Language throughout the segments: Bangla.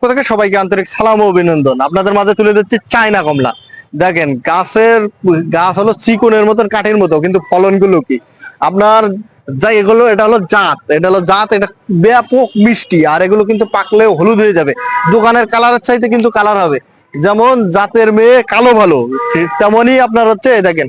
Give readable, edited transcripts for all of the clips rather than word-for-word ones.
পক্ষ থেকে সবাইকে আন্তরিক সালাম ও অভিনন্দন। আপনাদের মাঝে তুলে দিচ্ছি চায়না কমলা। দেখেন গাছ হলো চিকনের মতন, কাঠের মতো, কিন্তু ফলন গুলো কি আপনার এটা হলো জাত, এটা ব্যাপক মিষ্টি। আর এগুলো কিন্তু পাকলে হলুদ হয়ে যাবে, দোকানের কালারের চাইতে কিন্তু কালার হবে। যেমন জাতের মেয়ে কালো ভালো, ঠিক তেমনই আপনার হচ্ছে দেখেন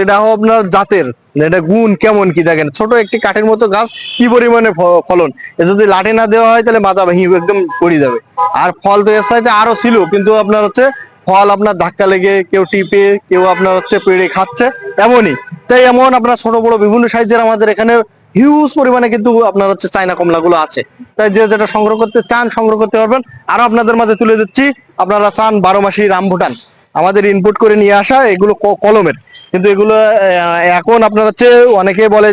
এটা আপনার জাতের, এটা গুণ কেমন কি দেখেন। ছোট একটি কাঠের মতো গাছ, কি পরিমাণে ফলন! এ যদি লাঠি না দেওয়া হয় তাহলে মাজা ভেঙে একদম পড়ে যাবে। আর ফল তো এর সাইডে আরো ছিল, কিন্তু আপনার হচ্ছে ফল আপনার ধাক্কা লেগে, কেউ টিপে, কেউ আপনার হচ্ছে পেড়ে খাচ্ছে, এমনই। তাই এমন আপনার ছোট বড় বিভিন্ন সাইজের আমাদের এখানে হিউজ পরিমাণে কিন্তু আপনার হচ্ছে চায়না কমলা গুলো আছে। তাই যে যেটা সংগ্রহ করতে চান সংগ্রহ করতে পারবেন। আরো আপনাদের মাঝে তুলে দিচ্ছি, আপনারা চান 12 মাসি রামভুটান, আমাদের ইনপুট করে নিয়ে আসা এগুলো কলমের, কিন্তু এগুলো এখন আপনার হচ্ছে অনেকে বলে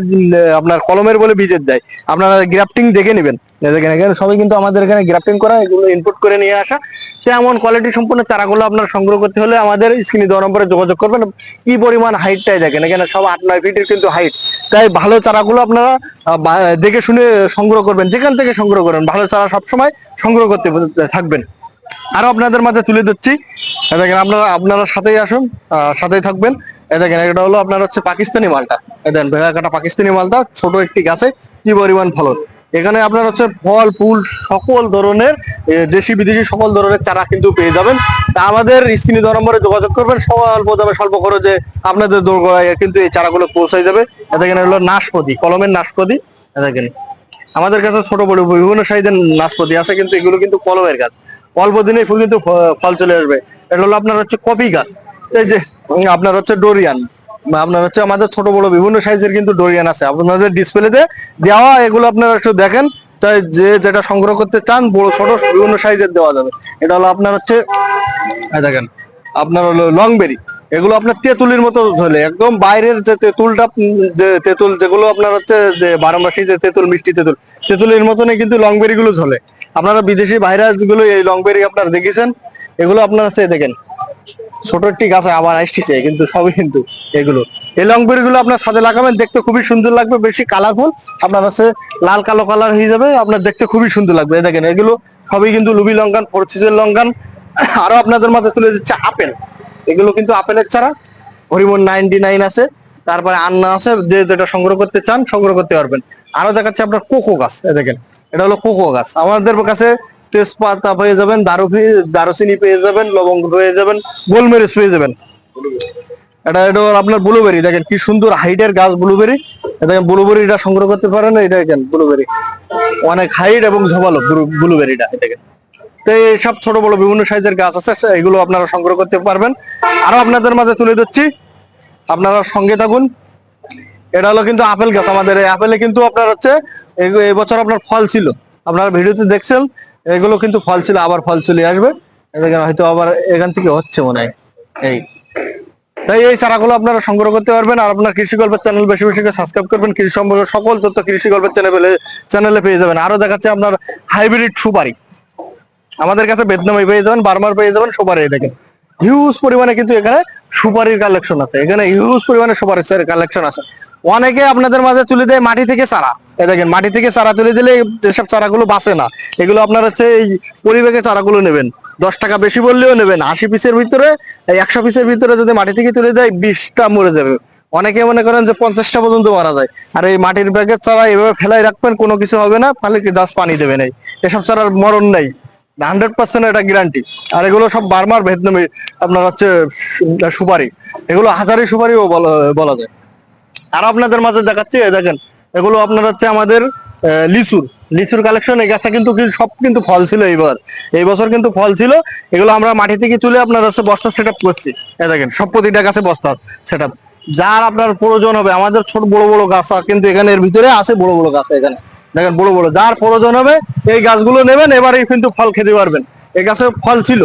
আপনার কলমের বলে বীজের দেয়। আপনারা গ্রাফটিং দেখে নেবেন, দেখেন এখানে সবই কিন্তু আমাদের এখানে গ্রাফটিং করা, এগুলো ইনপুট করে নিয়ে আসা। এমন কোয়ালিটি সম্পূর্ণ চারাগুলো আপনার সংগ্রহ করতে হলে আমাদের স্ক্রিনে দেওয়া নম্বরে যোগাযোগ করবেন। কি পরিমাণ হাইটটাই দেখেন, এখানে সব 8-9 ফিটের কিন্তু হাইট। তাই ভালো চারাগুলো আপনারা দেখে শুনে সংগ্রহ করবেন, যেখান থেকে সংগ্রহ করেন ভালো চারা সবসময় সংগ্রহ করতে থাকবেন। আরো আপনাদের মাঝে তুলে দিচ্ছি, দেখেন আপনারা আপনারা সাথেই আসুন, সাথেই থাকবেন। দেখেন এটা হলো আপনার হচ্ছে পাকিস্তানি মালটা, দেখেন ভেড়া কাটা পাকিস্তানি মালটা, ছোট একটি গাছে কি পরিমাণ ফলন। এখানে আপনার হচ্ছে ফল ফুল সকল ধরনের দেশি বিদেশি সকল ধরনের চারা কিন্তু পেয়ে যাবেন। তা আমাদের স্ক্রিনে দেওয়া নম্বরে যোগাযোগ করবেন, স্বল্প দামে স্বল্প খরচে আপনাদের দোরগোড়ায় কিন্তু এই চারাগুলো পৌঁছায় যাবে। দেখেন হলো নাশপাতি, কলমের নাশপাতি। দেখেন আমাদের কাছে ছোট বড় বিভিন্ন সাইজের নাশপাতি আছে, কিন্তু এগুলো কিন্তু কলমের গাছ, অল্প দিনে ফুল কিন্তু ফল চলে আসবে। এটা হলো আপনার হচ্ছে কপি গাছ। এই যে আপনার হচ্ছে ডোরিয়ান, আপনার হচ্ছে আমাদের ছোট বড় বিভিন্ন সাইজের কিন্তু ডোরিয়ান আছে আপনাদের ডিসপ্লেতে দেওয়া, এগুলো আপনারা একটু দেখেন। তাই যে যেটা সংগ্রহ করতে চান বড় ছোট বিভিন্ন সাইজের দেওয়া যাবে। এটা হলো আপনার হচ্ছে দেখেন আপনার হলো লংবেরি, এগুলো আপনার তেঁতুলের মতো ঝোলে, একদম বাইরের যে তেঁতুলটা, যে তেঁতুল যেগুলো আপনার হচ্ছে যে 12 মাসি যে তেঁতুল, মিষ্টি তেঁতুল, তেঁতুলের মতনই কিন্তু লংবেরি গুলো ঝোলে। আপনারা বিদেশি ভাইরাস গুলো এই লংবেরি আপনারা দেখেছেন, এগুলো আপনার হচ্ছে দেখেন ছোট একটি গাছে আবার আসতেছে, কিন্তু সবই কিন্তু এগুলো এই লংবেরি গুলো আপনার ছাদে লাগাবেন, দেখতে খুবই সুন্দর লাগবে, বেশি কালারফুল, আপনার হচ্ছে লাল কালো কালার হয়ে যাবে, আপনার দেখতে খুবই সুন্দর লাগবে। দেখেন এগুলো সবই কিন্তু লুবি লঙ্কান, পর্চিজের লঙ্কান। আরো আপনাদের মাঝে তুলে দিচ্ছে আপেল, এগুলো কিন্তু আপেলের চারা, হরিমন 99 আছে, তারপরে আন্না আছে, যে যেটা সংগ্রহ করতে চান সংগ্রহ করতে পারবেন। আরো দেখাচ্ছে আপনার কোকো গাছ, দেখেন এটা হলো কোকো গাছ। আমাদের কাছে তেজপাতা পেয়ে যাবেন, দারুচিনি পেয়ে যাবেন, লবঙ্গ পেয়ে যাবেন, গোলমরিচ পেয়ে যাবেন। এটা আপনার ব্লুবেরি, দেখেন কি সুন্দর হাইটের গাছ ব্লুবেরি। দেখেন ব্লুবেরিটা সংগ্রহ করতে পারেন, এটা দেখেন ব্লুবেরি অনেক হাইট এবং ঝোপালো ব্লুবেরিটা দেখেন। তো এইসব ছোট বড় বিভিন্ন সাইজের গাছ আছে, এগুলো আপনারা সংগ্রহ করতে পারবেন। আরো আপনাদের মাঝে তুলে দিচ্ছি, আপনারা সঙ্গে থাকুন। এটা হলো কিন্তু আপেল গাছ, আমাদের এই আপেলে কিন্তু আপনার হচ্ছে এই বছর আপনার ফল ছিল, আপনারা ভিডিওতে দেখছেন, এগুলো কিন্তু ফল ছিল, আবার ফল চলে আসবে। দেখেন হয়তো আবার এখান থেকে হচ্ছে মনে হয় এই। তাই এই চারাগুলো আপনারা সংগ্রহ করতে পারবেন। আর আপনার কৃষি গল্পের চ্যানেল বেশি বেশি সাবস্ক্রাইব করবেন, কৃষি সম্পর্কে সকল তথ্য কৃষি গল্পের চ্যানেলে পেয়ে যাবেন। আরো দেখাচ্ছে আপনার হাইব্রিড সুপারি, আমাদের কাছে ভিয়েতনামি পেয়ে যাবেন, বার্মার পেয়ে যাবেন, সুপারি। দেখেন হিউজ পরিমাণে কিন্তু এখানে সুপারির কালেকশন আছে, এখানে হিউজ পরিমাণে সুপারির কালেকশন আছে। অনেকে আপনাদের মাঝে তুলে দেয় মাটি থেকে চারা, দেখেন মাটি থেকে চারা তুলে দিলে যেসব চারাগুলো বাঁচে না, এগুলো আপনার হচ্ছে এই পরিবেগে চারাগুলো নেবেন, 10 টাকা বেশি বললেও নেবেন। 80 পিসের ভিতরে 100 পিসের ভিতরে যদি মাটি থেকে তুলে দেয় 20টা মরে যাবে। অনেকে মনে করেন যে 50টা পর্যন্ত মারা যায়। আর এই মাটির ব্যাগের চারা এভাবে ফেলাই রাখবেন, কোনো কিছু হবে না, তাহলে কি জাস্ট পানি দেবেন। এই এসব চারার মরণ নাই, 100% এটা গ্যারান্টি। আর এগুলো সব বার্মার ভিয়েতনামি আপনার হচ্ছে সুপারি, এগুলো হাজারি সুপারিও বলা যায়। আর আপনাদের মাঝে দেখাচ্ছি, দেখেন এগুলো আপনার হচ্ছে আমাদের লিচুর লিচুর কালেকশন। এই গাছটা কিন্তু সব কিন্তু ফল ছিল এই বছর কিন্তু ফল ছিল। এগুলো আমরা মাটি থেকে তুলে আপনার হচ্ছে বস্তা সেট আপ করছি, দেখেন সব প্রতিটা গাছে বস্তা সেট আপ। যার আপনার প্রয়োজন হবে, আমাদের ছোট বড় বড় গাছ কিন্তু এখানে এর ভিতরে আছে, বড় বড় গাছ এখানে দেখেন বড় বড়, যার প্রয়োজন হবে এই গাছগুলো নেবেন, এবারেই কিন্তু ফল খেতে পারবেন। এই গাছে ফল ছিল,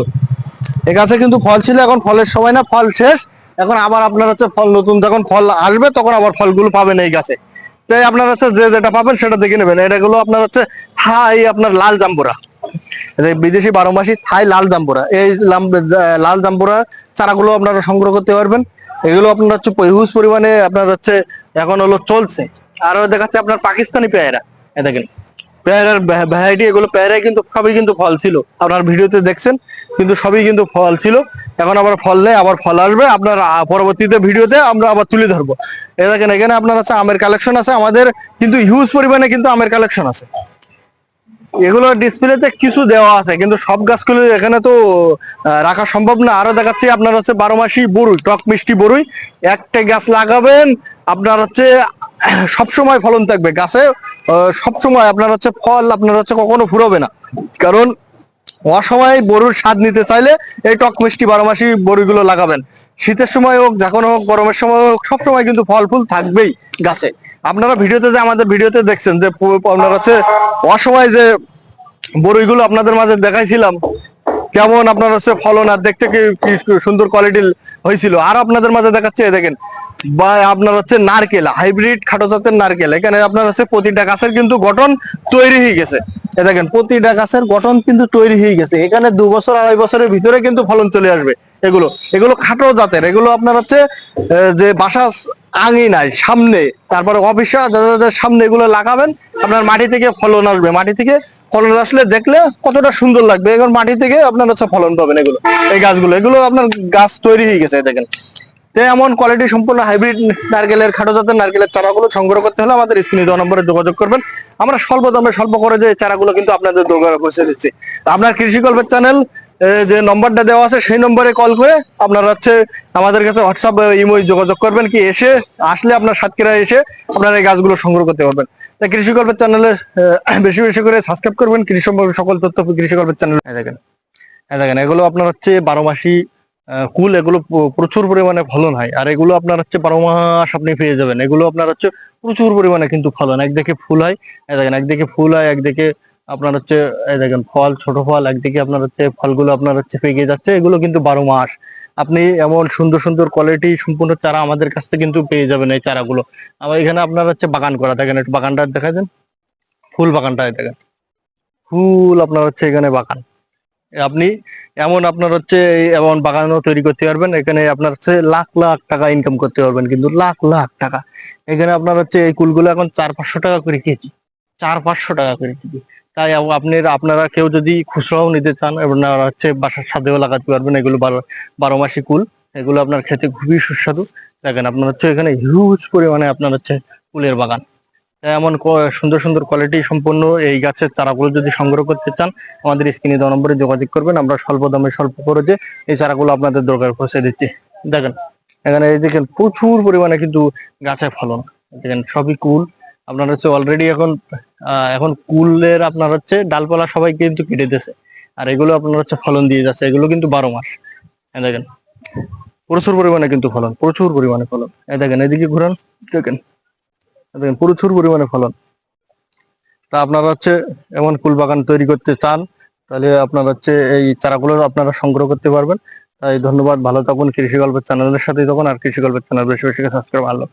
এই গাছে কিন্তু ফল ছিল, এখন ফলের সময় না, ফল শেষ। এখন আবার আপনার হচ্ছে ফল নতুন যখন ফল আসবে তখন আবার ফলগুলো পাবেন এই গাছে। তাই আপনার হচ্ছে যে যেটা পাবেন সেটা দেখে নেবেন। এটাগুলো আপনার হচ্ছে থাই আপনার লাল জাম্বুরা, বিদেশি 12 মাসি থাই লাল জাম্বুরা, এই লাল জাম্বুরা চারাগুলো আপনারা সংগ্রহ করতে পারবেন। এগুলো আপনার হচ্ছে হিউজ পরিমাণে আপনার হচ্ছে এখন হলো চলছে। আরো দেখাচ্ছে আপনার পাকিস্তানি পেয়ারা, দেখেন পেয়ারার ভ্যারাইটি, এগুলো পেয়ারায় কিন্তু সবই কিন্তু ফল ছিল, আপনার ভিডিওতে দেখছেন কিন্তু সবই কিন্তু ফল ছিল। এখন আবার ফল নেই, আবার ফল আসবে আপনার পরবর্তীতে ভিডিওতে আমরা আবার তুলে ধরবো। এ দেখেন এখানে আপনার হচ্ছে আমের কালেকশন আছে আমাদের, কিন্তু হিউজ পরিমাণে কিন্তু আমের কালেকশন আছে। এগুলো ডিসপ্লেতে কিছু দেওয়া আছে, কিন্তু সব গাছগুলো এখানে তো রাখা সম্ভব না। আরো দেখাচ্ছি আপনার হচ্ছে 12 মাসি বরুই, টক মিষ্টি বরুই। একটা গাছ লাগাবেন আপনার হচ্ছে সব সময় ফলন থাকবে গাছে, সব সময় আপনার হচ্ছে ফল আপনার হচ্ছে কখনো ফুরবে না। কারণ অসময়ে বরুর স্বাদ নিতে চাইলে এই টক মিষ্টি 12 মাসি বরুইগুলো লাগাবেন। শীতের সময় হোক, যখন হোক, গরমের সময় হোক, সবসময় কিন্তু ফল ফুল থাকবেই গাছে। আপনারা ভিডিওতে যে আমাদের ভিডিওতে দেখছেন যে আপনার হচ্ছে অসময় যে বরুইগুলো আপনাদের মাঝে দেখাইছিলাম কেমন আপনার হচ্ছে ফলন আর দেখতে কি কি সুন্দর কোয়ালিটির হয়েছিল, আর আপনাদের মাঝে দেখাচ্ছে দেখেন বা আপনার হচ্ছে নারকেল, হাইব্রিড খাটো জাতের নারকেল। এখানে আপনার হচ্ছে প্রতিটা গাছের কিন্তু গঠন তৈরি হয়ে গেছে। এ দেখেন প্রতিটা গাছের গঠন কিন্তু তৈরি হয়ে গেছে, এখানে 2 বছর 2.5 বছরের ভিতরে কিন্তু ফলন চলে আসবে। এগুলো এগুলো খাটো জাতের, এগুলো আপনার হচ্ছে যে বাসা আঙিনায় সামনে, তারপরে অফিসে যাদের সামনে এগুলো লাগাবেন, আপনার মাটি থেকে ফলন আসবে। মাটি থেকে ফলন আসলে দেখলে কতটা সুন্দর লাগবে, এখন মাটি থেকে আপনার হচ্ছে ফলন পাবেন। এগুলো এই গাছগুলো এগুলো আপনার গাছ তৈরি হয়ে গেছে দেখেন। তো এমন কোয়ালিটি সম্পূর্ণ হাইব্রিড নারকেলের, খাটো জাতের নারকেলের চারাগুলো সংগ্রহ করতে হলে আমাদের স্ক্রিনে দেওয়া নম্বরে যোগাযোগ করবেন। আমরা স্বল্প দামে স্বল্প করে যে চারাগুলো কিন্তু আপনাদের দোকানে পৌঁছে দিচ্ছি। তো আপনার কৃষি গল্পের চ্যানেল যে নম্বরটা দেওয়া আছে সেই নম্বরে কল করে আপনারা হচ্ছে আমাদের কাছে হোয়াটসঅ্যাপ ইমো যোগাযোগ করবেন, কি এসে আসলে আপনার সাতক্ষীরা এসে আপনারা এই গাছগুলো সংগ্রহ করতে পারবেন। তাই কৃষি গল্পের চ্যানেলে বেশি বেশি করে সাবস্ক্রাইব করবেন, কৃষি সম্পর্কে সকল তথ্য কৃষি গল্পের চ্যানেল। দেখেন দেখেন এগুলো আপনার হচ্ছে 12 মাসি কুল, এগুলো প্রচুর পরিমাণে ফলন হয়। আর এগুলো আপনার হচ্ছে 12 মাস আপনি পেয়ে যাবেন। এগুলো আপনার হচ্ছে প্রচুর পরিমাণে কিন্তু ফলন, একদিকে ফুল হয়, দেখেন একদিকে ফুল হয়, একদিকে আপনার হচ্ছে দেখেন ফল, ছোট ফল, একদিকে আপনার হচ্ছে ফলগুলো আপনার হচ্ছে পেকে যাচ্ছে। এগুলো কিন্তু 12 মাস আপনি এমন সুন্দর সুন্দর কোয়ালিটি সম্পূর্ণ চারা আমাদের কাছ থেকে কিন্তু পেয়ে যাবেন। এই চারাগুলো আমার এখানে আপনার হচ্ছে বাগান করা, দেখেন একটু বাগানটা দেখা দেন, ফুল বাগানটা দেখেন, ফুল আপনার হচ্ছে এখানে বাগান। আপনি এমন আপনার হচ্ছে এমন বাগানও তৈরি করতে পারবেন, এখানে আপনার হচ্ছে লাখ লাখ টাকা ইনকাম করতে পারবেন, কিন্তু লাখ লাখ টাকা। এখানে আপনার হচ্ছে এই কুলগুলো এখন 400-500 টাকা করে কেজি, 400-500 টাকা করে কেজি। তাই আপনারা কেউ যদি খুচরাও নিতে চান আপনারা হচ্ছে বাসার ছাদেও লাগাতে পারবেন। এগুলো 12 মাসি কুল, এগুলো আপনার খেতে খুবই সুস্বাদু। দেখেন আপনার হচ্ছে এখানে হিউজ পরিমাণে আপনার হচ্ছে কুলের বাগান। এমন সুন্দর সুন্দর কোয়ালিটি সম্পন্ন এই গাছের চারাগুলো যদি সংগ্রহ করতে চান আমাদের স্ক্রিনে দেওয়া নম্বরে যোগাযোগ করবেন। আমরা স্বল্প দামে স্বল্প খরচে এই চারাগুলো আপনাদের দরকার পৌঁছে দিচ্ছি। দেখেন এখানে এই দেখেন প্রচুর পরিমাণে কিন্তু গাছে ফলন, দেখেন সবই কুল। আপনার হচ্ছে অলরেডি এখন কুলের আপনার হচ্ছে ডালপালা সবাই কিন্তু কেটে দিয়েছে, আর এগুলো আপনার হচ্ছে ফলন দিয়ে যাচ্ছে। এগুলো কিন্তু 12 মাস। দেখেন প্রচুর পরিমাণে কিন্তু ফলন, প্রচুর পরিমাণে ফলন। দেখেন এদিকে ঘুরান, দেখেন দেখেন প্রচুর পরিমাণে ফলন। তা আপনারা হচ্ছে এমন ফুল বাগান তৈরি করতে চান তাহলে আপনারা হচ্ছে এই চারাগুলো আপনারা সংগ্রহ করতে পারবেন। তাই ধন্যবাদ, ভালো থাকুন, কৃষি গল্পের চ্যানেলের সাথেই থাকুন, আর কৃষি গল্পের চ্যানেল বেশি বেশি সাবস্ক্রাইব। ভালো।